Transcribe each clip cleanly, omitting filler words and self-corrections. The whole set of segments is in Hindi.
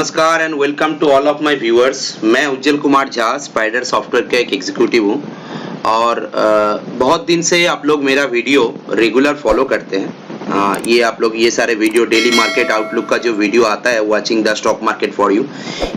नमस्कार and welcome to all of my viewers. मैं उज्जवल कुमार झा स्पाइडर सॉफ्टवेयर का एक एग्जीक्यूटिव हूँ और बहुत दिन से आप लोग मेरा वीडियो रेगुलर फॉलो करते हैं। ये आप लोग ये सारे वीडियो डेली मार्केट आउटलुक का जो वीडियो आता है watching the stock market for you,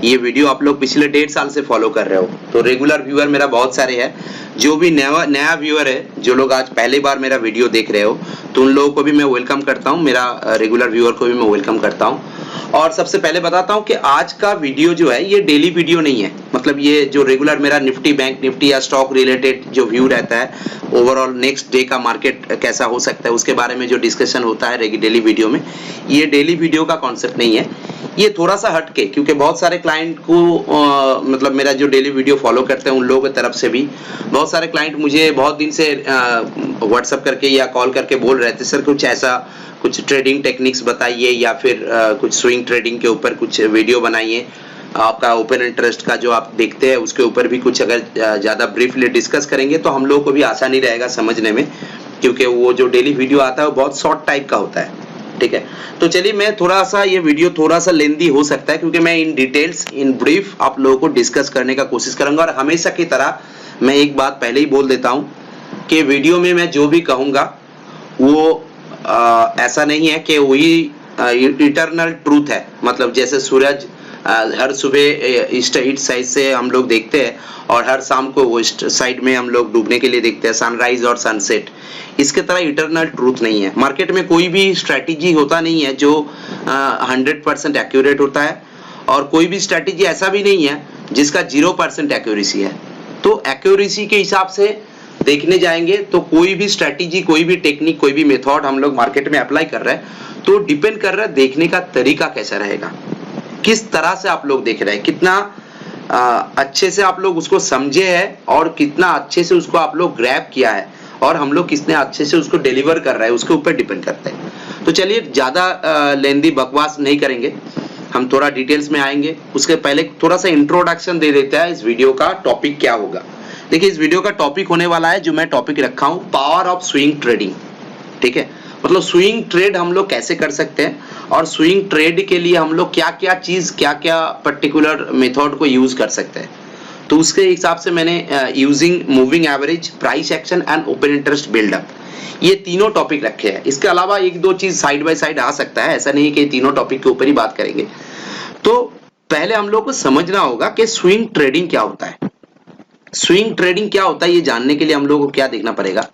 ये वीडियो आप लोग पिछले 1.5 साल से फॉलो कर रहे हो। तो रेगुलर व्यूअर मेरा बहुत सारे हैं। जो भी नया व्यूअर है, जो लोग आज पहली बार मेरा वीडियो देख रहे हो, तो उन लोगों को भी मैं वेलकम करता हूँ। मेरा रेगुलर व्यूअर को भी मैं वेलकम करता हूँ। और सबसे पहले बताता हूं कि आज का वीडियो जो है ये डेली वीडियो नहीं है। मतलब ये जो रेगुलर मेरा निफ्टी बैंक निफ्टी या स्टॉक रिलेटेड जो व्यू रहता है, ओवरऑल नेक्स्ट डे का मार्केट कैसा हो सकता है उसके बारे में जो डिस्कशन होता है डेली वीडियो में, ये डेली वीडियो का कॉन्सेप्ट नहीं है। ये थोड़ा सा हटके, क्योंकि बहुत सारे क्लाइंट को मतलब मेरा जो डेली वीडियो फॉलो करते हैं उन लोगों की तरफ से भी बहुत सारे क्लाइंट मुझे बहुत दिन से व्हाट्सएप करके या कॉल करके बोल रहे थे, सर कुछ ट्रेडिंग टेक्निक्स बताइए या फिर कुछ स्विंग ट्रेडिंग के ऊपर कुछ वीडियो बनाइए। आपका ओपन इंटरेस्ट का जो आप देखते हैं उसके ऊपर भी कुछ अगर ज़्यादा ब्रीफली डिस्कस करेंगे तो हम लोगों को भी आसानी रहेगा समझने में, क्योंकि वो जो डेली वीडियो आता है वो बहुत शॉर्ट टाइप का होता है। ठीक है, तो चलिए मैं थोड़ा सा ये वीडियो थोड़ा सा लेंदी हो सकता है, क्योंकि मैं इन डिटेल्स इन ब्रीफ आप लोगों को डिस्कस करने का कोशिश करूंगा। और हमेशा की तरह मैं एक बात पहले ही बोल देता हूँ कि वीडियो में मैं जो भी कहूँगा वो ऐसा नहीं है कि वही इटर्नल ट्रूथ है। मतलब जैसे सूरज हर सुबह ईस्ट साइड से हम लोग देखते हैं और हर शाम को वेस्ट साइड में हम लोग डूबने के लिए देखते हैं, सनराइज और सनसेट। इसके तरह इटर्नल ट्रूथ नहीं है। मार्केट में कोई भी स्ट्रैटेजी होता नहीं है जो 100% एक्यूरेट होता है, और कोई भी स्ट्रैटेजी ऐसा भी नहीं है जिसका 0% एक्यूरेसी है। तो एक्यूरेसी के हिसाब से देखने जाएंगे तो कोई भी स्ट्रैटेजी, कोई भी टेक्निक, कोई भी मेथड हम लोग मार्केट में अप्लाई कर रहे हैं तो डिपेंड कर रहा है देखने का तरीका कैसा रहेगा, किस तरह से आप लोग देख रहे हैं, कितना अच्छे से आप लोग उसको समझे हैं और कितना अच्छे से उसको आप लोग ग्रैब किया है, और हम लोग कितने अच्छे से उसको डिलीवर कर रहे हैं उसके ऊपर डिपेंड करते हैं। तो चलिए ज्यादा लेंदी बकवास नहीं करेंगे, हम थोड़ा डिटेल्स में आएंगे। उसके पहले थोड़ा सा इंट्रोडक्शन दे देते हैं इस वीडियो का टॉपिक क्या होगा। देखिए इस वीडियो का टॉपिक होने वाला है, जो मैं टॉपिक रखा हूं, पावर ऑफ स्विंग ट्रेडिंग। ठीक है, मतलब स्विंग ट्रेड हम लोग कैसे कर सकते हैं और स्विंग ट्रेड के लिए हम लोग क्या क्या पर्टिकुलर मेथड को यूज कर सकते हैं। तो उसके हिसाब से मैंने using moving average, price action and open interest buildup, ये तीनों टॉपिक रखे हैं। इसके अलावा एक दो चीज साइड बाय साइड आ सकता है, ऐसा नहीं है कि तीनों टॉपिक के ऊपर ही बात करेंगे। तो पहले हम लोग को समझना होगा कि स्विंग ट्रेडिंग क्या होता है। स्विंग ट्रेडिंग क्या होता है ये जानने के लिए हम लोगों को क्या देखना पड़ेगा।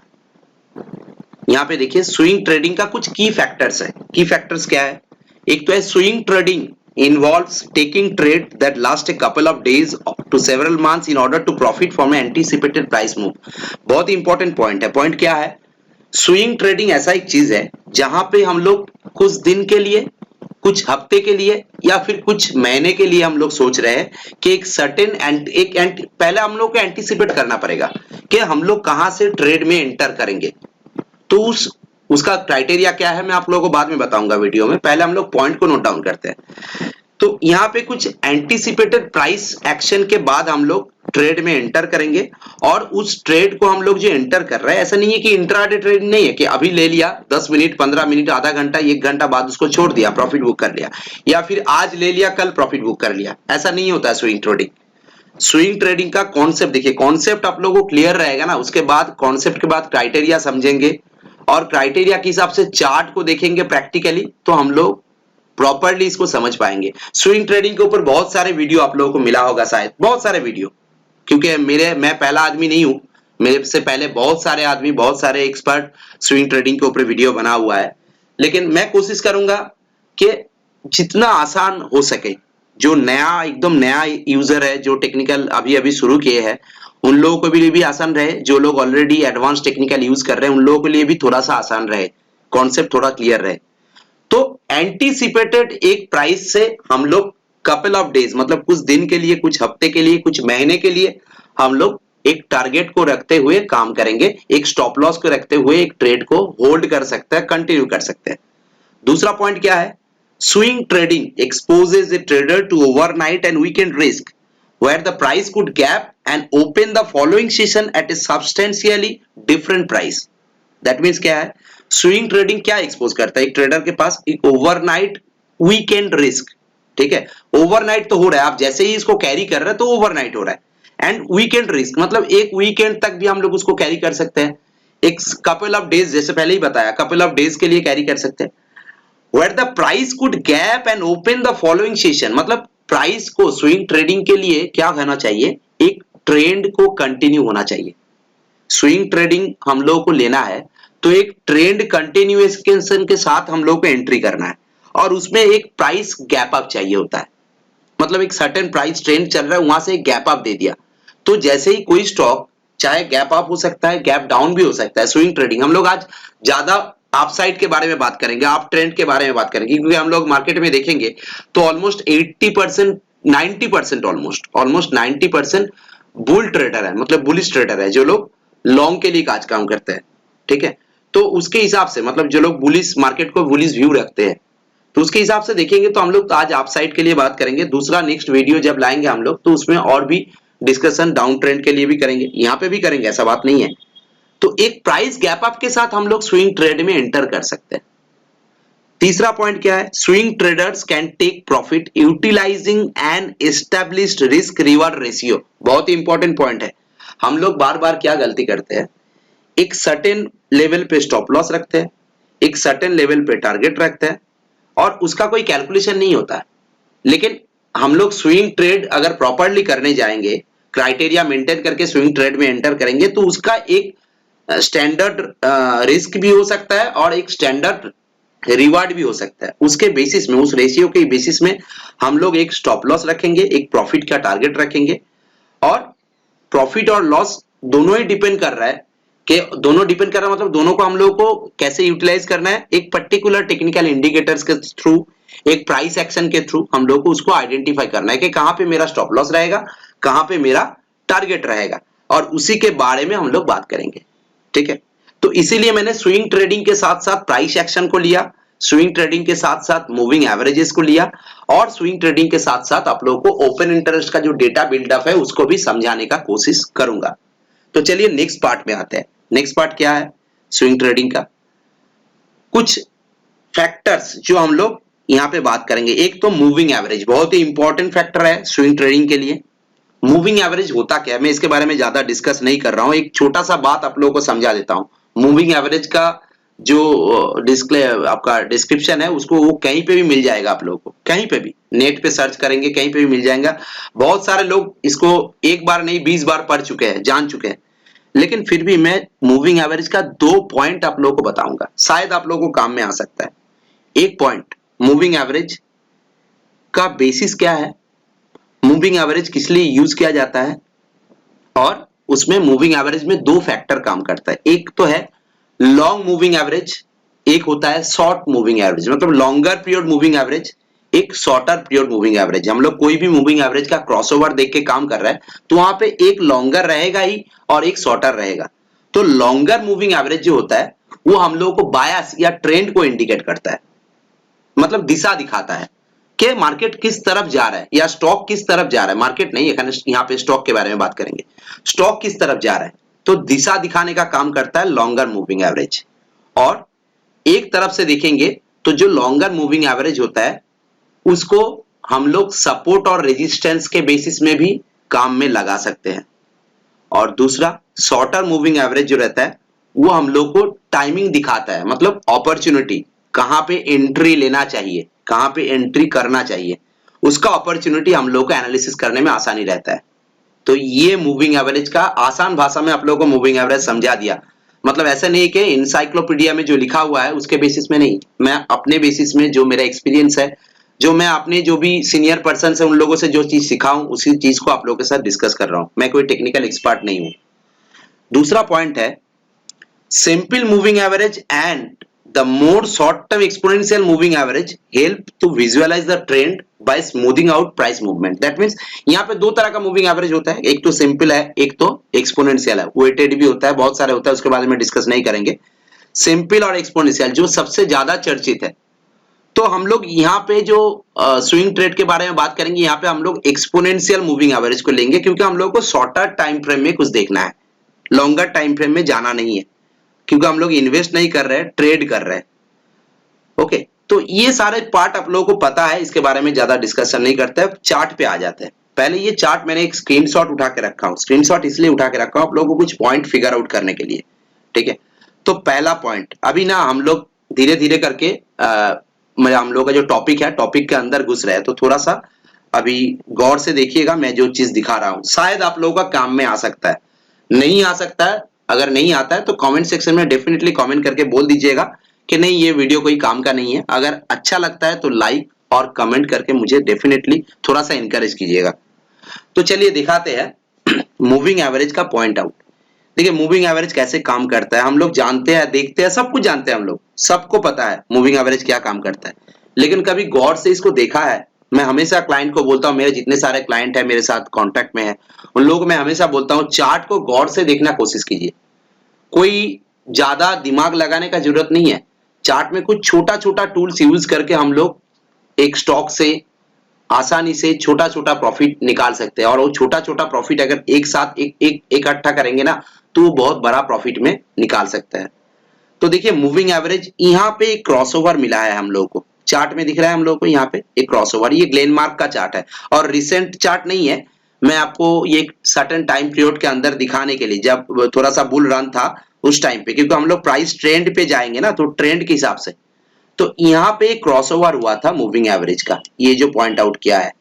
यहाँ पे देखिए स्विंग ट्रेडिंग का कुछ की फैक्टर्स है। की फैक्टर्स क्या है? एक तो है swing trading involves taking trade that last a couple of days to several months in order to profit from an anticipated price move। बहुत इंपॉर्टेंट पॉइंट है। पॉइंट क्या है? स्विंग ट्रेडिंग ऐसा एक चीज है जहां पे हम लोग कुछ दिन के लिए, कुछ हफ्ते के लिए या फिर कुछ महीने के लिए हम लोग सोच रहे हैं कि एक सर्टेन पहले हम लोग को एंटीसिपेट करना पड़ेगा कि हम लोग कहां से ट्रेड में एंटर करेंगे। तो उसका क्राइटेरिया क्या है मैं आप लोगों को बाद में बताऊंगा वीडियो में। पहले हम लोग पॉइंट को नोट डाउन करते हैं। तो यहाँ पे कुछ एंटीसिपेटेड प्राइस एक्शन के बाद हम लोग ट्रेड में एंटर करेंगे, और उस ट्रेड को हम लोग जो एंटर कर रहे हैं, ऐसा नहीं है कि इंट्राडे ट्रेड नहीं है कि अभी ले लिया 10 मिनट 15 मिनट आधा घंटा 1 घंटा बाद उसको छोड़ दिया, प्रॉफिट बुक कर लिया, या फिर आज ले लिया कल प्रॉफिट बुक कर लिया। ऐसा नहीं होता है स्विंग ट्रेडिंग। स्विंग ट्रेडिंग का कॉन्सेप्ट देखिए, कॉन्सेप्ट आप लोगों को क्लियर रहेगा ना, उसके बाद कॉन्सेप्ट के बाद क्राइटेरिया समझेंगे और क्राइटेरिया के हिसाब से चार्ट को देखेंगे प्रैक्टिकली, तो हम लोग प्रॉपर्ली इसको समझ पाएंगे। स्विंग ट्रेडिंग के ऊपर बहुत सारे वीडियो आप लोगों को मिला होगा शायद, बहुत सारे वीडियो, क्योंकि मैं पहला आदमी नहीं हूं, मेरे से पहले बहुत सारे आदमी, बहुत सारे एक्सपर्ट स्विंग ट्रेडिंग के ऊपर वीडियो बना हुआ है। लेकिन मैं कोशिश करूंगा कि जितना आसान हो सके, जो नया एकदम नया यूजर है, जो टेक्निकल अभी अभी शुरू किए हैं, उन लोगों को भी आसान रहे। जो लोग ऑलरेडी एडवांस टेक्निकल यूज कर रहे हैं उन लोगों के लिए भी थोड़ा सा आसान रहे, कॉन्सेप्ट थोड़ा क्लियर रहे। तो एंटीसिपेटेड एक प्राइस से हम लोग कपल ऑफ डेज, मतलब कुछ दिन के लिए, कुछ हफ्ते के लिए, कुछ महीने के लिए हम लोग एक टारगेट को रखते हुए काम करेंगे, एक स्टॉप लॉस को रखते हुए एक ट्रेड को होल्ड कर सकते हैं, कंटिन्यू कर सकते हैं। दूसरा पॉइंट क्या है? Swing trading exposes a trader to overnight and weekend risk where the price could gap and open the following session at a substantially different price। That means क्या है? स्विंग ट्रेडिंग क्या एक्सपोज करता है? एक ट्रेडर के पास एक ओवरनाइट वीकेंड रिस्क, ठीक है, ओवरनाइट तो हो रहा है, आप जैसे ही इसको कैरी कर रहे हैं तो ओवरनाइट हो रहा है। एंड वीकेंड रिस्क, मतलब एक वीकेंड तक भी हम लोग उसको कैरी कर सकते हैं, एक कपल ऑफ डेज, जैसे पहले ही बताया, कपल ऑफ डेज के लिए कैरी कर सकते हैं। Where the price could gap and open the following session, मतलब प्राइस को स्विंग ट्रेडिंग के लिए क्या होना चाहिए, एक ट्रेंड को कंटिन्यू होना चाहिए। स्विंग ट्रेडिंग हम लोगों को लेना है तो एक ट्रेंड कंटिन्यूएशन के साथ हम लोग को एंट्री करना है, और उसमें एक प्राइस गैप अप चाहिए होता है। मतलब एक सर्टेन प्राइस ट्रेंड चल रहा है, वहां से एक गैप अप दे दिया, तो जैसे ही कोई स्टॉक, चाहे गैप अप हो सकता है, गैप डाउन भी हो सकता है। स्विंग ट्रेडिंग हम लोग आज ज्यादा अप साइड के बारे में बात करेंगे, अप ट्रेंड के बारे में बात करेंगे, क्योंकि हम लोग मार्केट में देखेंगे तो ऑलमोस्ट 80%, 90% ऑलमोस्ट 90% बुल ट्रेडर है, मतलब बुलिश ट्रेडर है, जो लोग लॉन्ग के लिए काज काम करते हैं। ठीक है, तो उसके हिसाब से, मतलब जो लोग बुलिश, मार्केट को बुलिश व्यू रखते हैं, तो उसके हिसाब से देखेंगे तो हम लोग तो आज अप साइड के लिए बात करेंगे। दूसरा नेक्स्ट वीडियो जब लाएंगे हम लोग तो उसमें और भी डिस्कशन डाउन ट्रेंड के लिए भी करेंगे, यहाँ पे भी करेंगे, ऐसा बात नहीं है। तो एक प्राइस गैप अप के साथ हम लोग स्विंग ट्रेड में एंटर कर सकते हैं। तीसरा पॉइंट क्या है, swing traders can take profit utilizing an established risk reward ratio. बहुत ही इंपॉर्टेंट पॉइंट है। हम लोग बार बार क्या गलती करते हैं, एक सर्टेन लेवल पे स्टॉप लॉस रखते हैं, एक सर्टेन लेवल पे टारगेट रखते हैं, और उसका कोई कैलकुलेशन नहीं होता है। लेकिन हम लोग स्विंग ट्रेड अगर प्रॉपरली करने जाएंगे, क्राइटेरिया मेंटेन करके स्विंग ट्रेड में एंटर करेंगे, तो उसका एक स्टैंडर्ड रिस्क भी हो सकता है और एक स्टैंडर्ड रिवार्ड भी हो सकता है। उसके बेसिस में, उस रेशियो के बेसिस में हम लोग एक स्टॉप लॉस रखेंगे, एक प्रॉफिट का टारगेट रखेंगे, और प्रॉफिट और लॉस दोनों ही डिपेंड कर रहा है कि दोनों डिपेंड कर रहा है, मतलब दोनों को हम लोग को कैसे यूटिलाइज करना है, एक पर्टिकुलर टेक्निकल इंडिकेटर्स के थ्रू, एक प्राइस एक्शन के थ्रू हम लोग को उसको आइडेंटिफाई करना है कि कहां पे मेरा स्टॉप लॉस रहेगा, कहां पे मेरा टारगेट रहेगा, और उसी के बारे में हम लोग बात करेंगे। ठीक है, तो इसीलिए मैंने स्विंग ट्रेडिंग के साथ साथ प्राइस एक्शन को लिया, स्विंग ट्रेडिंग के साथ साथ मूविंग एवरेजेस को लिया, और स्विंग ट्रेडिंग के साथ साथ आप लोगों को ओपन इंटरेस्ट का जो डेटा बिल्डअप है उसको भी समझाने का कोशिश करूंगा। तो चलिए नेक्स्ट पार्ट में आते हैं। नेक्स्ट पार्ट क्या है स्विंग ट्रेडिंग का, कुछ फैक्टर्स जो हम लोग यहां पे बात करेंगे। एक तो मूविंग एवरेज, बहुत ही इंपॉर्टेंट फैक्टर है स्विंग ट्रेडिंग के लिए। मूविंग एवरेज होता क्या है, मैं इसके बारे में ज्यादा डिस्कस नहीं कर रहा हूं, एक छोटा सा बात आप लोगों को समझा देता हूं। मूविंग एवरेज का जो डिस्प्ले आपका डिस्क्रिप्शन है उसको वो कहीं पे भी मिल जाएगा, आप लोगों को कहीं पे भी नेट पे सर्च करेंगे कहीं पे भी मिल जाएगा। बहुत सारे लोग इसको एक बार नहीं 20 बार पढ़ चुके हैं, जान चुके हैं, लेकिन फिर भी मैं मूविंग एवरेज का 2 पॉइंट आप लोगों को बताऊंगा, शायद आप लोगों को काम में आ सकता है। एक पॉइंट, मूविंग एवरेज का बेसिस क्या है, मूविंग एवरेज किस लिए यूज किया जाता है, और उसमें मूविंग एवरेज में 2 फैक्टर काम करता है। एक तो है लॉन्ग मूविंग एवरेज, एक होता है शॉर्ट मूविंग एवरेज, मतलब लॉन्गर पीरियड मूविंग एवरेज, एक शॉर्टर पीरियड मूविंग एवरेज। हम लोग कोई भी मूविंग एवरेज का क्रॉसओवर देख के काम कर रहा है तो वहां पे एक लॉन्गर रहेगा ही और एक शॉर्टर रहेगा। तो लॉन्गर मूविंग एवरेज जो होता है वो हम लोगों को बायस या ट्रेंड को इंडिकेट करता है, मतलब दिशा दिखाता है कि मार्केट किस तरफ जा रहा है या स्टॉक किस तरफ जा रहा है। मार्केट नहीं, यहाँ पे स्टॉक के बारे में बात करेंगे, स्टॉक किस तरफ जा रहा है, तो दिशा दिखाने का काम करता है लॉन्गर मूविंग एवरेज। और एक तरफ से देखेंगे तो जो लॉन्गर मूविंग एवरेज होता है उसको हम लोग सपोर्ट और रेजिस्टेंस के बेसिस में भी काम में लगा सकते हैं। और दूसरा शॉर्टर मूविंग एवरेज जो रहता है वो हम लोग को टाइमिंग दिखाता है, मतलब अपॉर्चुनिटी, कहां पे एंट्री लेना चाहिए, कहां पे एंट्री करना चाहिए, उसका अपॉर्चुनिटी हम लोग को एनालिसिस करने में आसानी रहता है। तो ये मूविंग एवरेज का आसान भाषा में आप लोगों को मूविंग एवरेज समझा दिया। मतलब ऐसा नहीं कि इंसाइक्लोपीडिया में जो लिखा हुआ है उसके बेसिस में नहीं, मैं अपने बेसिस में जो मेरा एक्सपीरियंस है, जो मैं अपने जो भी सीनियर पर्सन है उन लोगों से जो चीज सीखा हूं उसी चीज को आप लोगों के साथ डिस्कस कर रहा हूं, मैं कोई टेक्निकल एक्सपर्ट नहीं हूं। दूसरा पॉइंट है simple moving average and the more short term exponential moving average help to visualize the trend by smoothing out price movement. That means यहाँ पे 2 तरह का मूविंग एवरेज होता है, एक तो सिंपल है, एक तो एक्सपोनेंशियल है, वेटेड भी होता है, बहुत सारे होता है, उसके बारे में डिस्कस नहीं करेंगे। सिंपल और एक्सपोनेंशियल जो सबसे ज्यादा चर्चित है, तो हम लोग यहाँ पे जो स्विंग ट्रेड के बारे में बात करेंगे, यहाँ पे हम लोग एक्सपोनेंशियल मूविंग एवरेज को लेंगे, क्योंकि हम लोग को शॉर्टर टाइम फ्रेम में कुछ देखना है, लॉन्गर टाइम फ्रेम में जाना नहीं है, क्योंकि हम लोग इन्वेस्ट नहीं कर रहे हैं, ट्रेड कर रहे हैं। ओके, तो ये सारे पार्ट आप लोगों को पता है, इसके बारे में ज्यादा डिस्कशन नहीं करते हैं, चार्ट पे आ जाते हैं। पहले ये चार्ट मैंने एक स्क्रीनशॉट उठा के रखा हूं, स्क्रीनशॉट इसलिए उठा के रखा हूं आप लोगों को कुछ पॉइंट फिगर आउट करने के लिए, ठीक है। तो पहला पॉइंट, अभी ना हम लोग धीरे धीरे करके हम लोग का जो टॉपिक है, टॉपिक के अंदर घुस रहे हैं, तो थोड़ा सा अभी गौर से देखिएगा। मैं जो चीज दिखा रहा हूं शायद आप लोगों का काम में आ सकता है, नहीं आ सकता है। अगर नहीं आता है तो कमेंट सेक्शन में डेफिनेटली कमेंट करके बोल दीजिएगा कि नहीं ये वीडियो कोई काम का नहीं है। अगर अच्छा लगता है तो लाइक और कमेंट करके मुझे डेफिनेटली थोड़ा सा इनकरेज कीजिएगा। तो चलिए दिखाते हैं मूविंग एवरेज का पॉइंट आउट। देखिए मूविंग एवरेज कैसे काम करता है, हम लोग जानते हैं, देखते हैं, सब कुछ जानते हैं, हम लोग सबको पता है मूविंग एवरेज क्या काम करता है, लेकिन कभी गौर से इसको देखा है? मैं हमेशा क्लाइंट को बोलता हूं, मेरे जितने सारे क्लाइंट है मेरे साथ कांटेक्ट में है, उन लोगों को मैं हमेशा बोलता हूं चार्ट को गौर से देखना कोशिश कीजिए। कोई ज्यादा दिमाग लगाने का जरूरत नहीं है। चार्ट में कुछ छोटा छोटा टूल्स यूज करके हम लोग एक स्टॉक से आसानी से छोटा छोटा प्रॉफिट निकाल सकते हैं, और वो छोटा छोटा प्रॉफिट अगर एक साथ इकट्ठा करेंगे ना तो वो बहुत बड़ा प्रॉफिट में निकाल सकते हैं। तो देखिए मूविंग एवरेज यहाँ पे एक क्रॉसओवर मिला है हम लोगों को, चार्ट में दिख रहा है हम लोगों को यहाँ पे एक क्रॉसओवर। ये ग्लेनमार्क का चार्ट है और रिसेंट चार्ट नहीं है, मैं आपको ये सर्टेन टाइम पीरियड के अंदर दिखाने के लिए, जब थोड़ा सा बुल रन था उस टाइम पे, क्योंकि हम लोग प्राइस ट्रेंड पे जाएंगे ना तो ट्रेंड के हिसाब से। तो यहाँ पे एक क्रॉसओवर हुआ था मूविंग एवरेज का, ये जो पॉइंट आउट किया है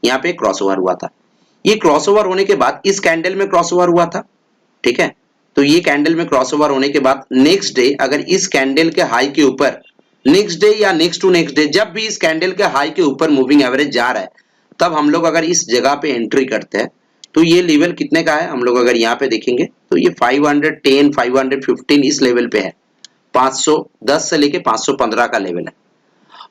यहाँ पे क्रॉसओवर हुआ था। ये क्रॉसओवर होने के बाद इस कैंडल में क्रॉसओवर हुआ था, ठीक है। तो ये कैंडल में क्रॉसओवर होने के बाद नेक्स्ट डे अगर इस कैंडल के हाई के ऊपर, नेक्स्ट डे या नेक्स्ट टू नेक्स्ट डे, जब भी इस कैंडल के हाई के ऊपर मूविंग एवरेज जा रहा है, तब हम लोग अगर इस जगह पे एंट्री करते हैं तो ये लेवल कितने का है, हम लोग अगर यहाँ पे देखेंगे तो ये 510 515 इस लेवल पे है। 510 से लेके 515 का लेवल है।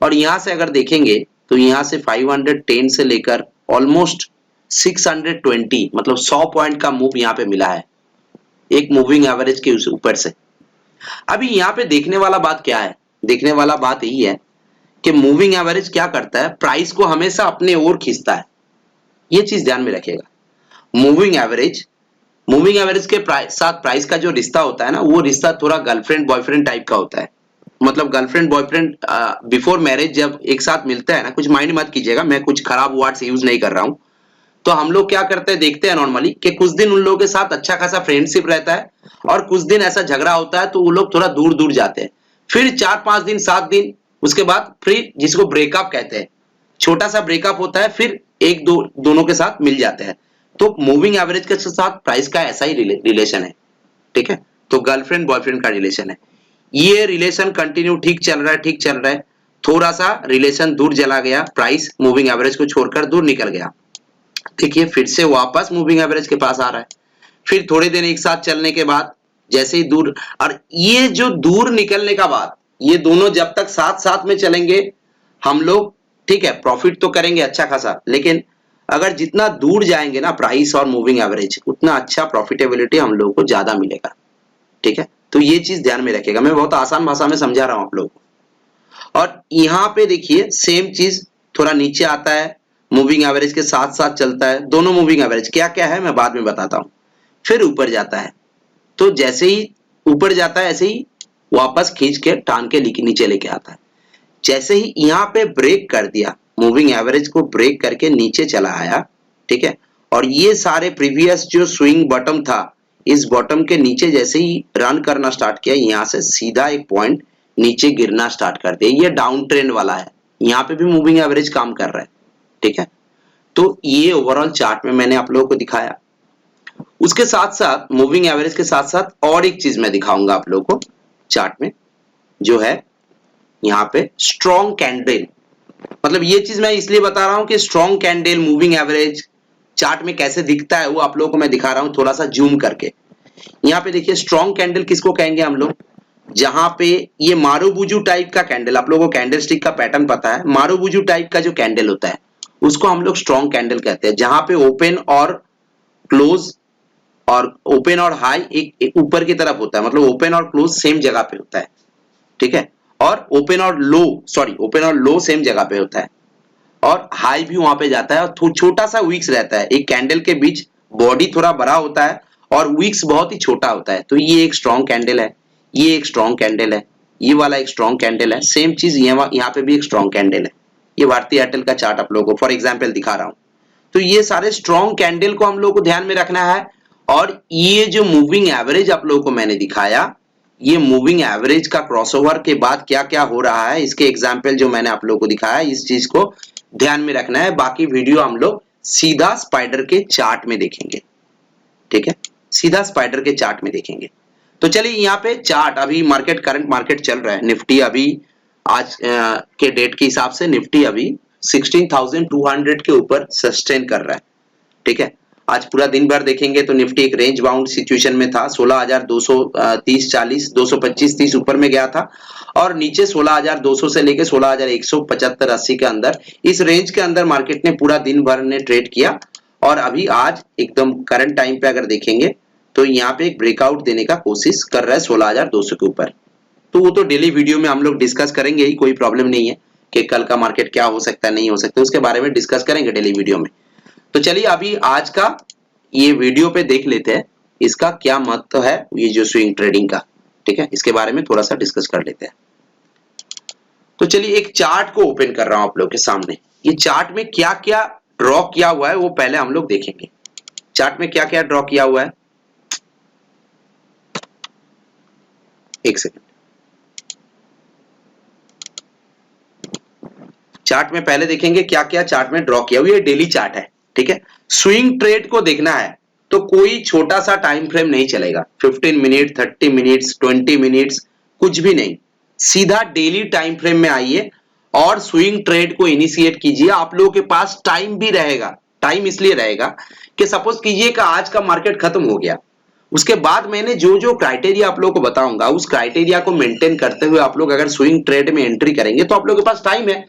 और यहां से अगर देखेंगे तो यहां से 510 से लेकर ऑलमोस्ट 620 मतलब 100 पॉइंट का मूव यहाँ पे मिला है एक मूविंग एवरेज के ऊपर से। अभी यहाँ पे देखने वाला बात क्या है, देखने वाला बात यही है कि मूविंग एवरेज क्या करता है, प्राइस को हमेशा अपने ओर खींचता है। ये चीज ध्यान में रखिएगा। मूविंग एवरेज के साथ प्राइस का जो रिश्ता होता है ना, वो रिश्ता थोड़ा गर्लफ्रेंड बॉयफ्रेंड टाइप का होता है। मतलब गर्लफ्रेंड बॉयफ्रेंड बिफोर मैरिज जब एक साथ मिलते हैं ना, कुछ माइंड मत कीजिएगा, मैं कुछ खराब वर्ड्स यूज नहीं कर रहा हूं। तो हम लोग क्या करते हैं, देखते हैं नॉर्मली कि कुछ दिन उन लोगों के साथ अच्छा खासा फ्रेंडशिप रहता है और कुछ दिन ऐसा झगड़ा होता है तो वो लोग थोड़ा दूर दूर जाते हैं। फिर 4-5 दिन 7 दिन उसके बाद फिर जिसको ब्रेकअप कहते हैं, छोटा सा ब्रेकअप होता है, फिर एक दो दोनों के साथ मिल जाते हैं। तो मूविंग एवरेज के साथ प्राइस का ऐसा ही रिलेशन है, ठीक है। तो गर्लफ्रेंड बॉयफ्रेंड का रिलेशन है, ये रिलेशन कंटिन्यू ठीक चल रहा है, थोड़ा सा रिलेशन दूर चला गया, प्राइस मूविंग एवरेज को छोड़कर दूर निकल गया। देखिए फिर से वापस मूविंग एवरेज के पास आ रहा है, फिर थोड़े दिन एक साथ चलने के बाद जैसे ही दूर, और ये जो दूर निकलने का बाद, ये दोनों जब तक साथ साथ में चलेंगे हम लोग, ठीक है, प्रॉफिट तो करेंगे अच्छा खासा, लेकिन अगर जितना दूर जाएंगे ना प्राइस और मूविंग एवरेज, उतना अच्छा प्रॉफिटेबिलिटी हम लोगों को ज्यादा मिलेगा, ठीक है। तो ये चीज ध्यान में रखिएगा, मैं बहुत आसान भाषा में समझा रहा हूं आप लोगों को। और यहाँ पे देखिए सेम चीज, थोड़ा नीचे आता है, मूविंग एवरेज के साथ साथ चलता है, दोनों मूविंग एवरेज क्या क्या है मैं बाद में बताता हूं, फिर ऊपर जाता है। तो जैसे ही ऊपर जाता है ऐसे ही वापस खींच के टान के नीचे लेके आता है। जैसे ही यहाँ पे ब्रेक कर दिया, मूविंग एवरेज को ब्रेक करके नीचे चला आया, ठीक है, और ये सारे प्रीवियस जो स्विंग बॉटम था, इस बॉटम के नीचे जैसे ही रन करना स्टार्ट किया, यहाँ से सीधा एक पॉइंट नीचे गिरना स्टार्ट कर दिया। ये डाउन ट्रेंड वाला है, यहाँ पे भी मूविंग एवरेज काम कर रहा है, ठीक है। तो ये ओवरऑल चार्ट में मैंने आप लोगों को दिखाया। उसके साथ साथ मूविंग एवरेज के साथ साथ और एक चीज मैं दिखाऊंगा आप लोगों को चार्ट में, जो है यहाँ पे स्ट्रॉन्ग कैंडल। मतलब ये चीज मैं इसलिए बता रहा हूं कि strong candle moving average chart में कैसे दिखता है वो आप लोगों को मैं दिखा रहा हूं थोड़ा सा जूम करके। यहाँ पे देखिए स्ट्रॉन्ग कैंडल किसको कहेंगे हम लोग, जहां पे ये मारुबुजू टाइप का कैंडल, आप लोगों को कैंडल स्टिक का पैटर्न पता है, मारुबुजू टाइप का जो कैंडल होता है उसको हम लोग स्ट्रॉन्ग कैंडल कहते हैं, जहां पे ओपन और क्लोज और ओपन और हाई एक ऊपर की तरफ होता है, मतलब ओपन और क्लोज सेम जगह पे होता है, ठीक है, और ओपन और लो सेम जगह पे होता है, और हाई भी वहां पे जाता है, और छोटा सा विक्स रहता है, एक कैंडल के बीच बॉडी थोड़ा बड़ा होता है और विक्स बहुत ही छोटा होता है। तो ये एक स्ट्रॉन्ग कैंडल है, ये एक स्ट्रॉन्ग कैंडल है, ये वाला एक स्ट्रॉन्ग कैंडल है, सेम चीज यहाँ पे भी एक स्ट्रॉन्ग कैंडल है। ये भारतीय एयरटेल का चार्ट आप लोगों को फॉर एग्जाम्पल दिखा रहा हूं। तो ये सारे स्ट्रॉन्ग कैंडल को हम लोग को ध्यान में रखना है। और ये जो मूविंग एवरेज आप लोगों को मैंने दिखाया, ये मूविंग एवरेज का क्रॉसओवर के बाद क्या क्या हो रहा है, इसके एग्जाम्पल जो मैंने आप लोगों को दिखाया, इस चीज को ध्यान में रखना है। बाकी वीडियो हम लोग सीधा स्पाइडर के चार्ट में देखेंगे, ठीक है, सीधा स्पाइडर के चार्ट में देखेंगे। तो चलिए यहाँ पे चार्ट, अभी मार्केट, करंट मार्केट चल रहा है, निफ्टी अभी आज के डेट के हिसाब से निफ्टी अभी 16,200 के ऊपर सस्टेन कर रहा है, ठीक है। आज पूरा दिन भर देखेंगे तो निफ्टी एक रेंज बाउंड सिचुएशन में था, 16,230 40 225 30 ऊपर में गया था और नीचे 16,200 से लेके 16,175 80 के अंदर, इस रेंज के अंदर मार्केट ने पूरा दिन भर ने ट्रेड किया। और अभी आज एकदम करंट टाइम पे अगर देखेंगे तो यहाँ पे एक ब्रेकआउट देने का कोशिश कर रहा है 16,200 के ऊपर। तो वो तो डेली वीडियो में हम लोग डिस्कस करेंगे ही, कोई प्रॉब्लम नहीं है कि कल का मार्केट क्या हो सकता है नहीं हो सकता, उसके बारे में डिस्कस करेंगे डेली वीडियो में। तो चलिए अभी आज का ये वीडियो पे देख लेते हैं इसका क्या महत्व है, ये जो स्विंग ट्रेडिंग का, ठीक है, इसके बारे में थोड़ा सा डिस्कस कर लेते हैं। तो चलिए एक चार्ट को ओपन कर रहा हूं आप लोग के सामने। ये चार्ट में क्या क्या ड्रॉ किया हुआ है वो पहले हम लोग देखेंगे। चार्ट में क्या क्या ड्रॉ किया हुआ है, एक सेकंड। चार्ट में पहले देखेंगे क्या क्या चार्ट में ड्रॉ किया हुआ है। ये डेली चार्ट है, ठीक है। स्विंग ट्रेड को देखना है तो कोई छोटा सा टाइम फ्रेम नहीं चलेगा, 15 मिनट 30 मिनट्स 20 मिनट्स कुछ भी नहीं, सीधा डेली टाइम फ्रेम में आइए और स्विंग ट्रेड को इनिशिएट कीजिए। आप लोगों के पास टाइम भी रहेगा। टाइम इसलिए रहेगा कि सपोज कीजिए कि आज का मार्केट खत्म हो गया, उसके बाद मैंने जो जो क्राइटेरिया आप लोगों को बताऊंगा उस क्राइटेरिया को मेंटेन करते हुए आप लोग अगर स्विंग ट्रेड में एंट्री करेंगे तो आप लोगों के पास टाइम है,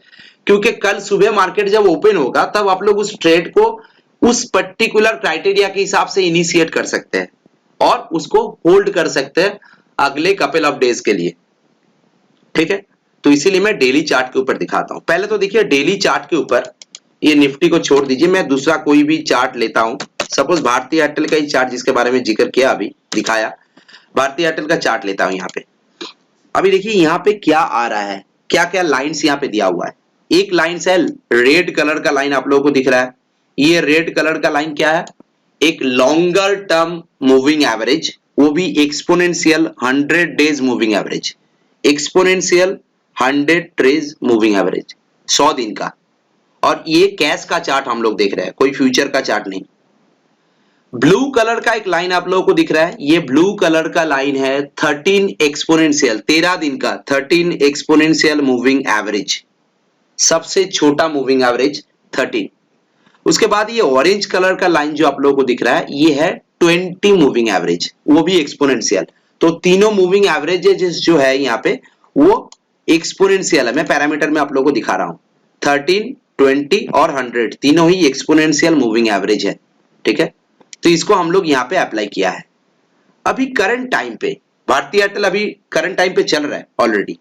क्योंकि कल सुबह मार्केट जब ओपन होगा तब आप लोग उस ट्रेड को उस पर्टिकुलर क्राइटेरिया के हिसाब से इनिशिएट कर सकते हैं और उसको होल्ड कर सकते हैं अगले कपल ऑफ डेज के लिए, ठीक है। तो इसीलिए मैं डेली चार्ट के ऊपर दिखाता हूं। पहले तो देखिए डेली चार्ट के ऊपर, ये निफ्टी को छोड़ दीजिए, मैं दूसरा कोई भी चार्ट लेता हूं। सपोज भारतीय एयरटेल का ही चार्ट जिसके बारे में जिक्र किया अभी दिखाया, भारतीय एयरटेल का चार्ट लेता हूं यहाँ पे। अभी देखिए यहाँ पे क्या आ रहा है, क्या क्या लाइन्स यहाँ पे दिया हुआ है। एक लाइन है रेड कलर का लाइन आप लोगों को दिख रहा है, ये रेड कलर का लाइन क्या है, एक लॉन्गर टर्म मूविंग एवरेज, वो भी exponential 100 days moving average, exponential 100 days moving average 100 दिन का। और ये कैश का चार्ट हम लोग देख रहे हैं, कोई फ्यूचर का चार्ट नहीं। ब्लू कलर का एक लाइन आप लोगों को दिख रहा है, ये ब्लू कलर का लाइन है 13 एक्सपोनेंशियल 13 दिन का 13 एक्सपोनेंशियल मूविंग एवरेज, सबसे छोटा मूविंग एवरेज 13। उसके बाद ये ऑरेंज कलर का लाइन जो आप लोगों को दिख रहा है ये है 20 मूविंग एवरेज, वो भी एक्सपोनेंशियल। तो तीनों मूविंग एवरेजेस जो है यहाँ पे वो एक्सपोनेंशियल है। मैं पैरामीटर में आप लोगों को दिखा रहा हूं, 13 20 और 100 तीनों ही एक्सपोनेंशियल मूविंग एवरेज है, ठीक है। तो इसको हम लोग यहाँ पे अप्लाई किया है। अभी करंट टाइम पे भारतीय एयरटेल अभी करंट टाइम पे चल रहा है ऑलरेडी।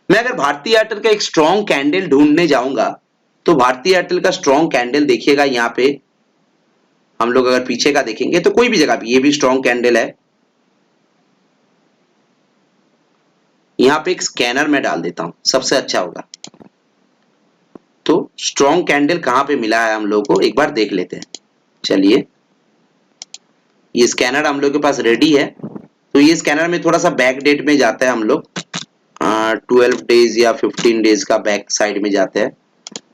मैं अगर भारतीय एयरटेल का एक स्ट्रॉन्ग कैंडल ढूंढने जाऊंगा तो भारतीय एयरटेल का स्ट्रॉन्ग कैंडल देखिएगा, यहाँ पे हम लोग अगर पीछे का देखेंगे तो कोई भी जगह भी, ये भी स्ट्रॉन्ग कैंडल है। यहाँ पे एक स्कैनर में डाल देता हूं, सबसे अच्छा होगा। तो स्ट्रॉन्ग कैंडल कहां पे मिला है हम लोग को एक बार देख लेते हैं। चलिए ये स्कैनर हम लोग के पास रेडी है। तो ये स्कैनर में थोड़ा सा बैक डेट में जाता है हम लोग, 12 डेज या 15 डेज का बैक साइड में जाते हैं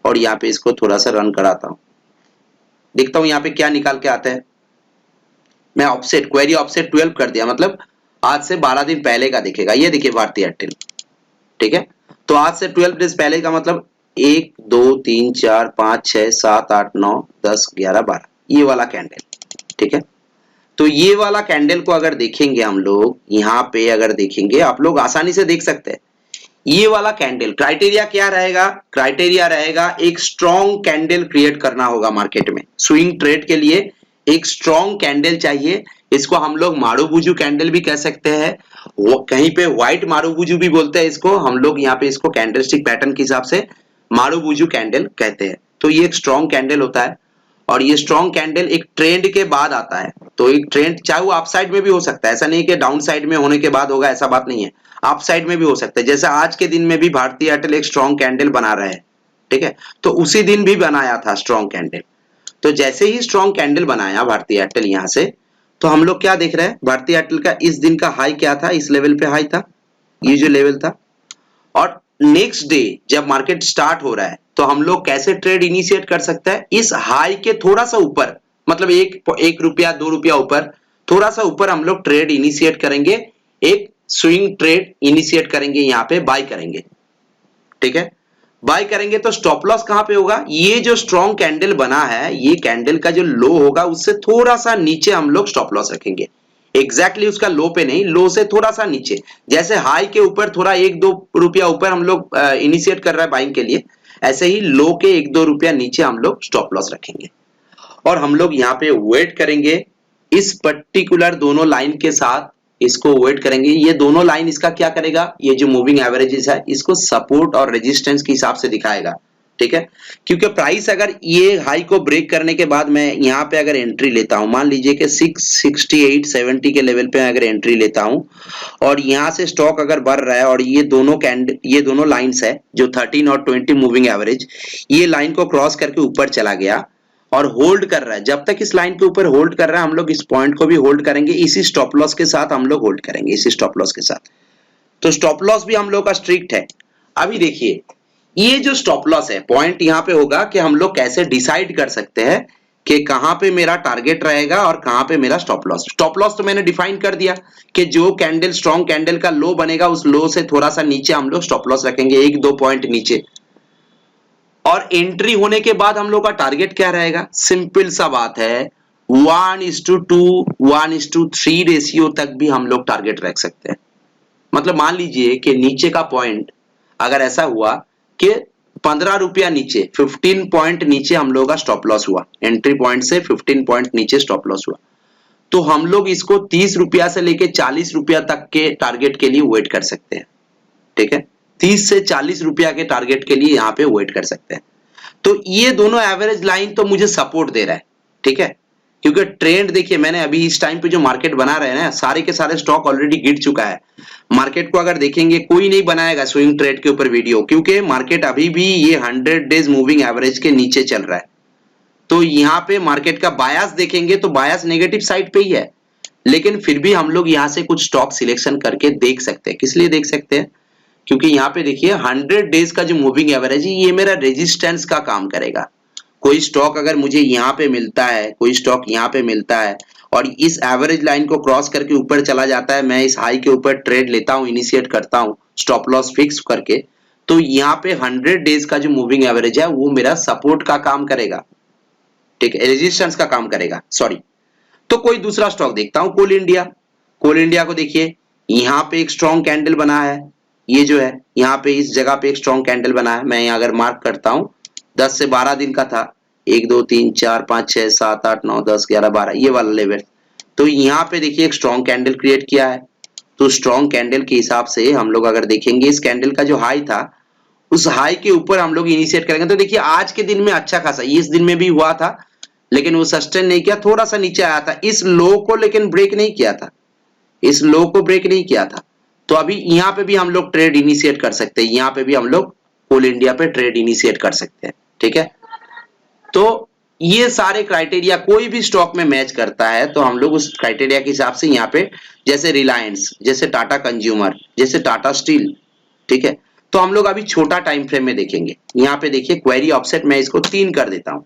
और यहाँ पे इसको थोड़ा सा रन कराता हूं, देखता हूं यहाँ पे क्या निकाल के आता है। मैं ऑफसेट क्वेरी ऑफसेट 12 कर दिया, मतलब आज से 12 दिन पहले का दिखेगा। ये देखिए भारतीय एयरटेल, ठीक है। तो आज से 12 डेज पहले का मतलब 1 2 3 4 5 6 7 8 9 10 11 12, ये वाला कैंडल, ठीक है। तो ये वाला कैंडल को अगर देखेंगे हम लोग, यहाँ पे अगर देखेंगे आप लोग आसानी से देख सकते हैं। ये वाला कैंडल क्राइटेरिया क्या रहेगा, क्राइटेरिया रहेगा एक स्ट्रॉन्ग कैंडल क्रिएट करना होगा मार्केट में। स्विंग ट्रेड के लिए एक स्ट्रॉन्ग कैंडल चाहिए, इसको हम लोग मारुबुजू कैंडल भी कह सकते हैं, वो कहीं पे व्हाइट मारुबुजू भी बोलते हैं इसको, हम लोग यहाँ पे इसको कैंडलस्टिक पैटर्न के हिसाब से मारुबुजू कैंडल कहते हैं। तो ये एक स्ट्रॉन्ग कैंडल होता है और ये स्ट्रॉन्ग कैंडल एक ट्रेंड के बाद आता है। तो एक ट्रेंड चाहे वो अप साइड में भी हो सकता है, ऐसा नहीं कि डाउन साइड में होने के बाद होगा, ऐसा बात नहीं है। अप साइड में भी हो सकता है, जैसे आज के दिन में भी भारतीय एयरटेल एक स्ट्रॉन्ग कैंडल बना रहा है, ठीक है। तो उसी दिन भी बनाया था स्ट्रॉन्ग कैंडल। तो जैसे ही स्ट्रॉन्ग कैंडल बनाया भारतीय एयरटेल यहां से, तो हम लोग क्या देख रहे हैं, भारतीय एयरटेल का इस दिन का हाई क्या था, इस लेवल पे हाई था, ये जो लेवल था। और नेक्स्ट डे जब मार्केट स्टार्ट हो रहा है तो हम लोग कैसे ट्रेड इनिशिएट कर सकते हैं, इस हाई के थोड़ा सा ऊपर, मतलब एक रुपया 2 रुपया ऊपर, थोड़ा सा ऊपर हम लोग ट्रेड इनिशिएट करेंगे, एक स्विंग ट्रेड इनिशिएट करेंगे, यहां पे बाय करेंगे, ठीक है। बाय करेंगे तो स्टॉप लॉस कहां पे होगा, ये जो स्ट्रॉन्ग कैंडल बना है, ये कैंडल का जो लो होगा उससे थोड़ा सा नीचे हम लोग स्टॉप लॉस रखेंगे, एग्जैक्टली उसका लो पे नहीं, लो से थोड़ा सा नीचे। जैसे हाई के ऊपर थोड़ा 1-2 रुपया ऊपर हम लोग इनिशिएट कर रहे हैं बाइंग के लिए, ऐसे ही लो के 1-2 रुपया नीचे हम लोग स्टॉप लॉस रखेंगे। और हम लोग यहाँ पे वेट करेंगे इस पर्टिकुलर दोनों लाइन के साथ, इसको वेट करेंगे। ये दोनों लाइन इसका क्या करेगा, ये जो मूविंग एवरेजेस है इसको सपोर्ट और रेजिस्टेंस के हिसाब से दिखाएगा, ठीक है। क्योंकि प्राइस अगर ये हाई को ब्रेक करने के बाद मैं यहाँ पे अगर एंट्री लेता हूं, मान लीजिए कि 668-70 के लेवल पे अगर एंट्री लेता हूं और यहाँ से स्टॉक अगर बढ़ रहा है और ये दोनों लाइंस है जो 13 और 20 मूविंग एवरेज, ये लाइन को क्रॉस करके ऊपर चला गया और होल्ड कर रहा है, जब तक इस लाइन के ऊपर होल्ड कर रहा है हम लोग इस पॉइंट को भी होल्ड करेंगे, इसी स्टॉप लॉस के साथ हम लोग होल्ड करेंगे, इसी स्टॉप लॉस के साथ। तो स्टॉप लॉस भी हम लोग का स्ट्रिक्ट है। अभी देखिए ये जो स्टॉप लॉस है, पॉइंट यहाँ पे होगा कि हम लोग कैसे डिसाइड कर सकते हैं कि कहां पे मेरा टारगेट रहेगा और कहां पे मेरा स्टॉप लॉस। स्टॉप लॉस तो मैंने डिफाइन कर दिया कि जो कैंडल स्ट्रॉन्ग कैंडल का लो बनेगा उस लो से थोड़ा सा नीचे हम लोग स्टॉप लॉस रखेंगे, 1-2 पॉइंट नीचे। और एंट्री होने के बाद हम लोग का टारगेट क्या रहेगा, सिंपल सा बात है, 1:2 1:3 रेशियो तक भी हम लोग टारगेट रख सकते हैं। मतलब मान लीजिए कि नीचे का पॉइंट अगर ऐसा हुआ कि 15 रुपया नीचे, 15 पॉइंट नीचे हम लोग का स्टॉप लॉस हुआ, एंट्री पॉइंट से 15 पॉइंट नीचे स्टॉप लॉस हुआ, तो हम लोग इसको 30 रुपया से लेके 40 रुपया तक के टारगेट के लिए वेट कर सकते हैं, ठीक है। 30 से 40 रुपया के टारगेट के लिए यहाँ पे वेट कर सकते हैं। तो ये दोनों एवरेज लाइन तो मुझे सपोर्ट दे रहा है, ठीक है। क्योंकि ट्रेंड देखिए, मैंने अभी इस टाइम पे जो मार्केट बना रहे हैं ना, सारे के सारे स्टॉक ऑलरेडी गिर चुका है। मार्केट को अगर देखेंगे कोई नहीं बनाएगा स्विंग ट्रेड के ऊपर वीडियो, क्योंकि मार्केट अभी भी ये 100 डेज मूविंग एवरेज के नीचे चल रहा है। तो यहाँ पे मार्केट का बायस देखेंगे तो बायस नेगेटिव साइड पे ही है, लेकिन फिर भी हम लोग यहाँ से कुछ स्टॉक सिलेक्शन करके देख सकते हैं। किस लिए देख सकते हैं, क्योंकि यहाँ पे देखिए 100 डेज का जो मूविंग एवरेज है ये मेरा रेजिस्टेंस का काम करेगा। कोई स्टॉक अगर मुझे यहाँ पे मिलता है, कोई स्टॉक यहाँ पे मिलता है और इस एवरेज लाइन को क्रॉस करके ऊपर चला जाता है, मैं इस हाई के ऊपर ट्रेड लेता हूँ, इनिशिएट करता हूँ स्टॉप लॉस फिक्स करके, तो यहाँ पे 100 डेज का जो मूविंग एवरेज है वो मेरा सपोर्ट का काम करेगा, ठीक है, रेजिस्टेंस का काम करेगा, सॉरी। तो कोई दूसरा स्टॉक देखता हूं, कोल इंडिया। कोल इंडिया को देखिए, यहाँ पे एक स्ट्रॉन्ग कैंडल बना है, ये जो है यहाँ पे इस जगह पे एक स्ट्रॉन्ग कैंडल बना है, मैं यहाँ अगर मार्क करता हूं 10 से 12 दिन का था, 1 2 3 4 5 6 7 8 9 10 11 12 ये वाला लेवल। तो यहाँ पे देखिए एक स्ट्रॉन्ग कैंडल क्रिएट किया है। तो स्ट्रॉन्ग कैंडल के हिसाब से हम लोग अगर देखेंगे इस कैंडल का जो हाई था उस हाई के ऊपर हम लोग इनिशिएट करेंगे। तो देखिए आज के दिन में अच्छा खासा, इस दिन में भी हुआ था लेकिन वो सस्टेन नहीं किया, थोड़ा सा नीचे आया था, इस लो को लेकिन ब्रेक नहीं किया था, इस लो को ब्रेक नहीं किया था। तो अभी यहाँ पे भी हम लोग ट्रेड इनिशिएट कर सकते हैं, यहाँ पे भी हम लोग कोल इंडिया पे ट्रेड इनिशिएट कर सकते हैं, ठीक है। तो ये सारे क्राइटेरिया कोई भी स्टॉक में मैच करता है तो हम लोग उस क्राइटेरिया के हिसाब से यहाँ पे, जैसे रिलायंस, जैसे टाटा कंज्यूमर, जैसे टाटा स्टील, ठीक है। तो हम लोग अभी छोटा टाइम फ्रेम में देखेंगे। यहाँ पे देखिए क्वेरी ऑफसेट मैं इसको 3 कर देता हूं।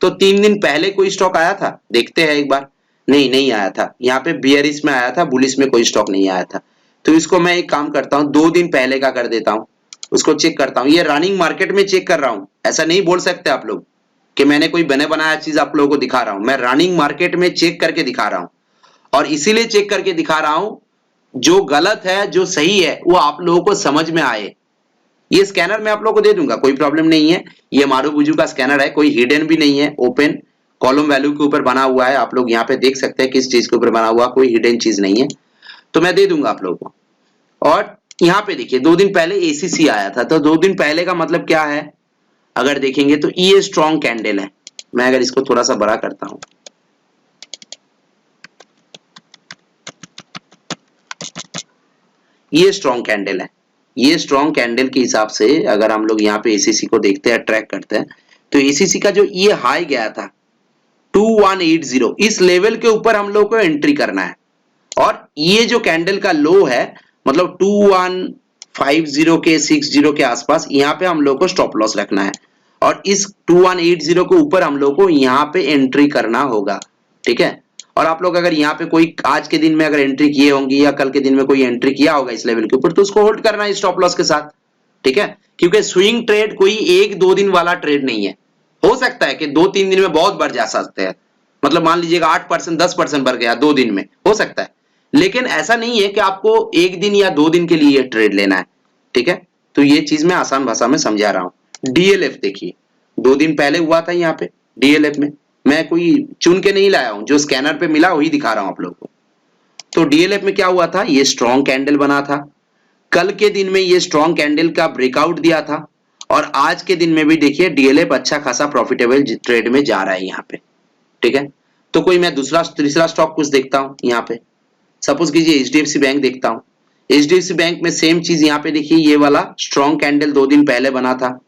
तो 3 दिन पहले कोई स्टॉक आया था, देखते हैं एक बार। नहीं आया था। यहाँ पे बियरिश में आया था, बुलिश में कोई स्टॉक नहीं आया था। तो इसको मैं एक काम करता हूँ, 2 दिन पहले का कर देता हूँ, उसको चेक करता हूँ। ये रनिंग मार्केट में चेक कर रहा हूँ, ऐसा नहीं बोल सकते आप लोग कि मैंने कोई बने बनाया चीज आप लोगों को दिखा रहा हूं। मैं रनिंग मार्केट में चेक करके दिखा रहा हूं, और इसीलिए चेक करके दिखा रहा हूं जो गलत है जो सही है वो आप लोगों को समझ में आए। ये स्कैनर मैं आप लोगों को दे दूंगा, कोई प्रॉब्लम नहीं है। ये मारूबुजू का स्कैनर है, कोई हिडन भी नहीं है, ओपन कॉलम वैल्यू के ऊपर बना हुआ है। आप लोग यहाँ पे देख सकते हैं किस चीज के ऊपर बना हुआ, कोई हिडन चीज नहीं है। तो मैं दे दूंगा आप लोगों को। और यहाँ पे देखिए 2 दिन पहले एसीसी आया था, तो 2 दिन पहले का मतलब क्या है अगर देखेंगे तो ये स्ट्रॉन्ग कैंडल है। मैं अगर इसको थोड़ा सा बड़ा करता हूं, ये स्ट्रॉन्ग कैंडल है, ये स्ट्रॉन्ग कैंडल के हिसाब से अगर हम लोग यहाँ पे एसीसी को देखते हैं, ट्रैक करते हैं, तो एसीसी का जो ये हाई गया था 2180, इस लेवल के ऊपर हम लोग को एंट्री करना है। और ये जो कैंडल का लो है मतलब 2150 के 60 के आसपास, यहाँ पे हम लोग को स्टॉप लॉस रखना है और इस 2180 के ऊपर हम लोग को यहाँ पे एंट्री करना होगा, ठीक है। और आप लोग अगर यहाँ पे कोई आज के दिन में अगर एंट्री किए होंगे या कल के दिन में कोई एंट्री किया होगा इस लेवल के ऊपर, तो उसको होल्ड करना है स्टॉप लॉस के साथ, ठीक है। क्योंकि स्विंग ट्रेड कोई एक दो दिन वाला ट्रेड नहीं है। हो सकता है कि 2-3 दिन में बहुत बढ़ जा सकते हैं, मतलब मान लीजिएगा 8% 10% बढ़ गया 2 दिन में, हो सकता है, लेकिन ऐसा नहीं है कि आपको एक दिन या 2 दिन के लिए ट्रेड लेना है, ठीक है। तो ये चीज मैं आसान भाषा में समझा रहा हूं। डीएलएफ देखिए 2 दिन पहले हुआ था यहाँ पे, डीएलएफ में मैं कोई चुन के नहीं लाया हूं, जो स्कैनर पे मिला वही दिखा रहा हूं आप लोगों को। तो डीएलएफ में क्या हुआ था, ये स्ट्रॉन्ग कैंडल बना था, कल के दिन में ये स्ट्रॉन्ग कैंडल का ब्रेकआउट दिया था और आज के दिन में भी देखिए डीएलएफ अच्छा खासा प्रॉफिटेबल ट्रेड में जा रहा है यहाँ पे, ठीक है। तो कोई मैं दूसरा तीसरा स्टॉक कुछ देखता हूं यहाँ पे, सपोज कीजिए एचडीएफसी बैंक देखता हूं। एचडीएफसी बैंक में सेम चीज यहाँ पे देखिए, ये वाला स्ट्रॉन्ग कैंडल 2 दिन पहले बना था,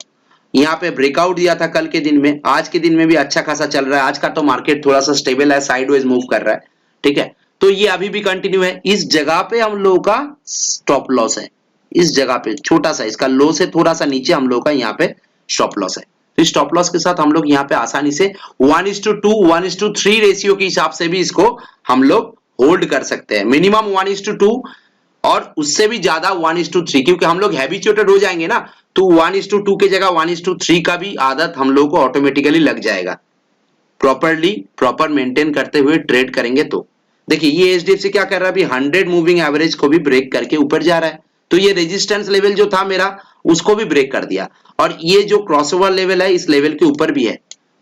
यहाँ पे ब्रेकआउट दिया था कल के दिन में, आज के दिन में भी अच्छा खासा चल रहा है। आज का तो मार्केट थोड़ा सा स्टेबल है, साइडवेज मूव कर रहा है, ठीक है। तो ये अभी भी कंटिन्यू है। इस जगह पे हम लोगों का स्टॉप लॉस है, इस जगह पे छोटा सा, इसका लो से थोड़ा सा नीचे हम लोग का यहाँ पे स्टॉप लॉस है। तो स्टॉप लॉस के साथ हम लोग यहाँ पे आसानी से 1:2 1:3 रेशियो के हिसाब से भी इसको हम लोग होल्ड कर सकते हैं। मिनिमम 1:2 और उससे भी ज्यादा 1:3, क्योंकि हम लोग हैबिचुएटेड हो जाएंगे ना, तो 1:2 के जगह 1:3 का भी आदत हम लोग को ऑटोमेटिकली लग जाएगा। प्रॉपर मेंटेन करते हुए ट्रेड करेंगे तो देखिए ये एचडीएफसी क्या कर रहा है, अभी 100 मूविंग एवरेज को भी ब्रेक करके ऊपर जा रहा है। तो ये रेजिस्टेंस लेवल जो था मेरा उसको भी ब्रेक कर दिया और ये जो क्रॉसओवर लेवल है इस लेवल के ऊपर भी है।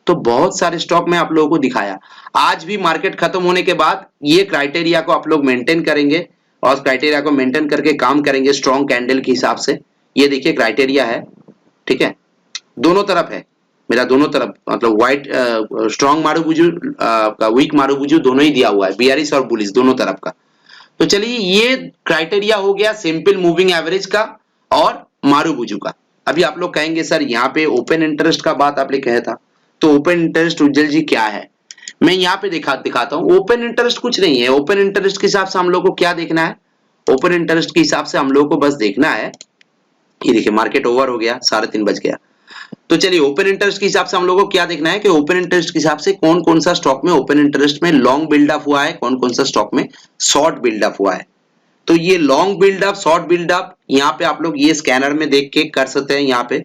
तो बहुत सारे स्टॉक में आप लोगों को दिखाया। आज भी मार्केट खत्म होने के बाद ये क्राइटेरिया को आप लोग मेंटेन करेंगे और क्राइटेरिया को मेंटेन करके काम करेंगे स्ट्रॉन्ग कैंडल के हिसाब से। ये देखिए क्राइटेरिया है, ठीक है, दोनों तरफ है मेरा, दोनों तरफ मतलब व्हाइट स्ट्रॉन्ग मारुबुजू वीक मारुबुजू दोनों ही दिया हुआ है, बियरिश और बुलिश दोनों तरफ का। तो चलिए ये क्राइटेरिया हो गया सिंपल मूविंग एवरेज का और मारुबुजू का। अभी आप लोग कहेंगे सर यहाँ पे ओपन इंटरेस्ट का बात आपने कहा था, तो ओपन इंटरेस्ट उज्जवल जी क्या है, मैं यहाँ पे दिखाता हूँ। ओपन इंटरेस्ट कुछ नहीं है। ओपन इंटरेस्ट के हिसाब से हम लोग को क्या देखना है, ओपन इंटरेस्ट के हिसाब से हम लोग को बस देखना है, ये देखिए मार्केट ओवर हो गया, 3:30 बज गया। तो चलिए ओपन इंटरेस्ट के हिसाब से हम लोगों को क्या देखना है कि ओपन इंटरेस्ट के हिसाब से कौन कौन सा स्टॉक में ओपन इंटरेस्ट में लॉन्ग बिल्डअप हुआ है, कौन कौन सा स्टॉक में शॉर्ट बिल्डअप हुआ है। तो ये लॉन्ग बिल्डअप शॉर्ट बिल्डअप यहाँ पे आप लोग ये स्कैनर में देख के कर सकते हैं। यहाँ पे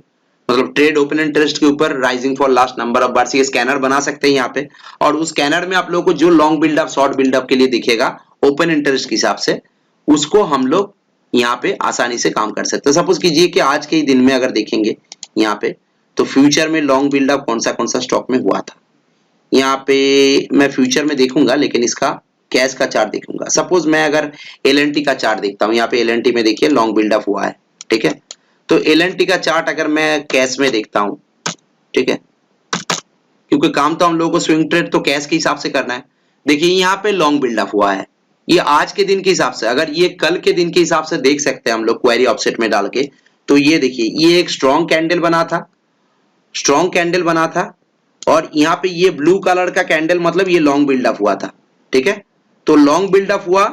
मतलब ट्रेड ओपन इंटरेस्ट के ऊपर rising for last number of बार ये स्कैनर बना सकते हैं यहाँ पे, और उस स्कैनर में आप लोगों को जो लॉन्ग बिल्डअप शॉर्ट बिल्डअप के लिए दिखेगा ओपन इंटरेस्ट के हिसाब से, उसको हम लोग यहाँ पे आसानी से काम कर सकते हैं। सपोज कीजिए कि आज के ही दिन में अगर देखेंगे यहाँ पे, तो फ्यूचर में लॉन्ग बिल्डअप कौन सा स्टॉक में हुआ था, यहाँ पे मैं फ्यूचर में देखूंगा लेकिन इसका कैश का चार्ट देखूंगा। सपोज मैं अगर एलएनटी का चार्ट देखता हूँ, यहाँ पे एलएनटी में देखिए लॉन्ग बिल्डअप हुआ है, ठीक है। तो एलएनटी का चार्ट अगर मैं कैश में देखता हूँ, ठीक है, क्योंकि काम तो हम लोगों को स्विंग ट्रेड तो कैश के हिसाब से करना है। देखिए यहाँ पे लॉन्ग बिल्डअप हुआ है, ये आज के दिन के हिसाब से, अगर ये कल के दिन के हिसाब से देख सकते हैं हम लोग क्वेरी ऑफसेट में डाल के, तो ये देखिए ये एक स्ट्रॉन्ग कैंडल बना था, स्ट्रॉन्ग कैंडल बना था, और यहाँ पे ये ब्लू कलर का कैंडल मतलब ये लॉन्ग बिल्डअप हुआ था, ठीक है। तो लॉन्ग बिल्डअप हुआ,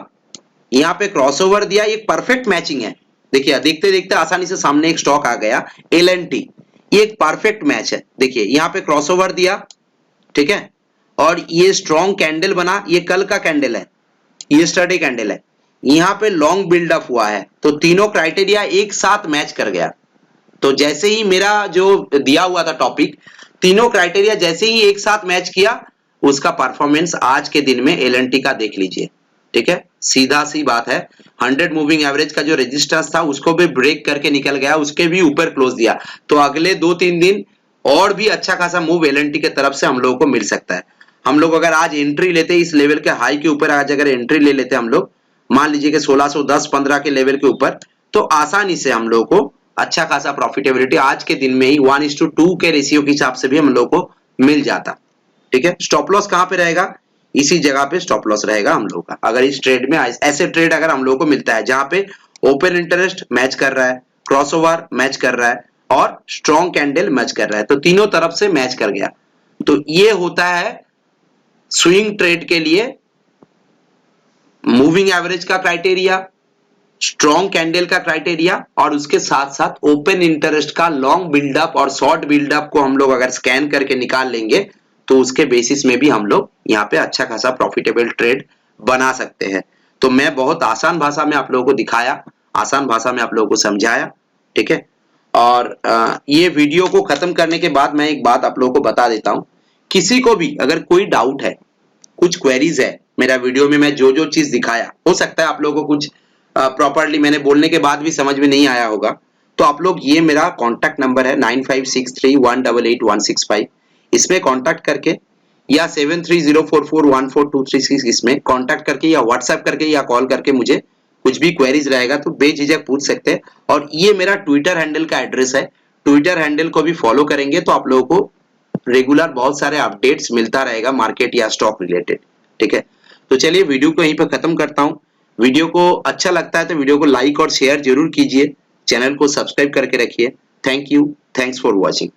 यहाँ पे क्रॉसओवर दिया, एक परफेक्ट मैचिंग है। देखिए देखते देखते आसानी से सामने एक स्टॉक आ गया एलएनटी, ये एक परफेक्ट मैच है। देखिए यहाँ पे क्रॉसओवर दिया, ठीक है, और ये स्ट्रॉन्ग कैंडल बना, ये कल का कैंडल है, ये स्टडी कैंडल है, यहाँ पे लॉन्ग बिल्डअप हुआ है। तो तीनों क्राइटेरिया एक साथ मैच कर गया। तो जैसे ही मेरा जो दिया हुआ था टॉपिक, तीनों क्राइटेरिया जैसे ही एक साथ मैच किया, उसका परफॉर्मेंस आज के दिन में एलएनटी का देख लीजिए, ठीक है। सीधा सी बात है, 100 मूविंग एवरेज का जो रेजिस्टेंस था उसको भी ब्रेक करके निकल गया, उसके भी ऊपर क्लोज दिया। तो अगले 2-3 दिन और भी अच्छा खासा मूव एलएनटी के तरफ से हम लोगों को मिल सकता है। हम लोग अगर आज एंट्री लेते इस लेवल के हाई के ऊपर, आज अगर एंट्री ले लेते हम लोग, मान लीजिए कि 1610-15 के लेवल के ऊपर, तो आसानी से हम लोग को अच्छा खासा प्रॉफिटेबिलिटी आज के दिन में ही 1:2 के रेशियो के हिसाब से भी हम लोग को मिल जाता, ठीक है। स्टॉप लॉस कहां पे रहेगा, इसी जगह पे स्टॉप लॉस रहेगा हम लोग का। अगर इस ट्रेड में ऐसे ट्रेड अगर हम लोग को मिलता है जहां पे ओपन इंटरेस्ट मैच कर रहा है, क्रॉसओवर मैच कर रहा है और स्ट्रॉन्ग कैंडल मैच कर रहा है, तो तीनों तरफ से मैच कर गया। तो ये होता है स्विंग ट्रेड के लिए मूविंग एवरेज का क्राइटेरिया, स्ट्रॉन्ग कैंडल का क्राइटेरिया और उसके साथ साथ ओपन इंटरेस्ट का लॉन्ग बिल्डअप और शॉर्ट बिल्डअप को हम लोग अगर स्कैन करके निकाल लेंगे तो उसके बेसिस में भी हम लोग यहाँ पे अच्छा खासा प्रॉफिटेबल ट्रेड बना सकते हैं। तो मैं बहुत आसान भाषा में आप लोगों को दिखाया, आसान भाषा में आप लोगों को समझाया, ठीक है। और ये वीडियो को खत्म करने के बाद मैं एक बात आप लोगों को बता देता हूं, किसी को भी अगर कोई डाउट है, कुछ क्वेरीज है मेरा वीडियो में मैं जो जो चीज दिखाया, हो सकता है आप लोगों को कुछ प्रॉपरली मैंने बोलने के बाद भी समझ में नहीं आया होगा, तो आप लोग ये मेरा कॉन्टैक्ट नंबर है 9563188165, इसमें कॉन्टैक्ट करके या 7304414236 इसमें कॉन्टैक्ट करके या व्हाट्सएप करके या कॉल करके मुझे कुछ भी क्वेरीज रहेगा तो बेझिझक पूछ सकते हैं। और ये मेरा ट्विटर हैंडल का एड्रेस है, ट्विटर हैंडल को भी फॉलो करेंगे तो आप लोगों को रेगुलर बहुत सारे अपडेट्स मिलता रहेगा मार्केट या स्टॉक रिलेटेड, ठीक है। तो चलिए वीडियो को यहीं पर खत्म करता हूं। वीडियो को अच्छा लगता है तो वीडियो को लाइक और शेयर जरूर कीजिए, चैनल को सब्सक्राइब करके रखिए। Thank you, thanks for watching.